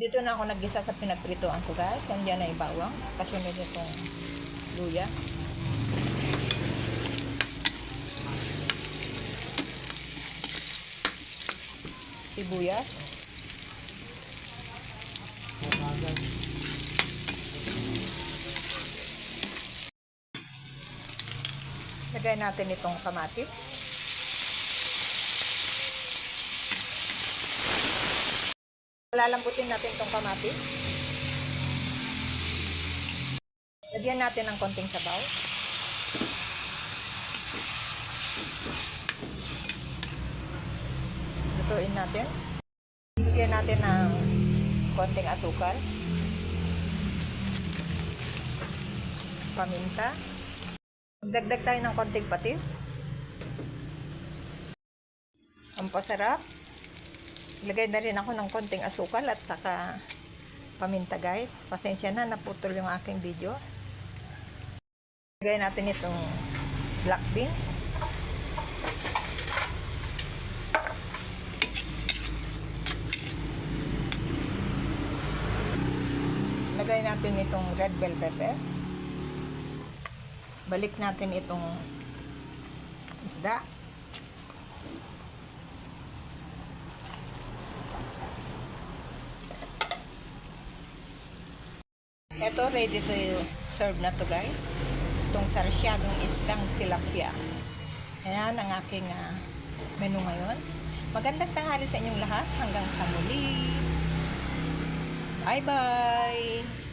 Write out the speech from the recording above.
Dito na ako naggisa sa pinagpritoan ko guys. Andiyan na yung bawang. Kasunod itong luya. Sibuyas. Lagay natin itong kamatis. Lalambutin natin itong kamatis. Lagyan natin ng konting sabaw. Lutuin natin. Lagyan natin ng konting asukal. Paminta. Dagdag tayo ng konting patis. Ang pasarap. Ilagay na rin ako ng konting asukal at saka paminta guys. Pasensya na, naputol yung aking video. Ilagay natin itong black beans. Ilagay natin itong red bell pepper. Balik natin itong isda. Ito, ready to serve na to guys. Itong sarsyadong isdang tilapia. Ayan ang aking menu ngayon. Magandang tanghali sa inyong lahat. Hanggang sa muli. Bye-bye!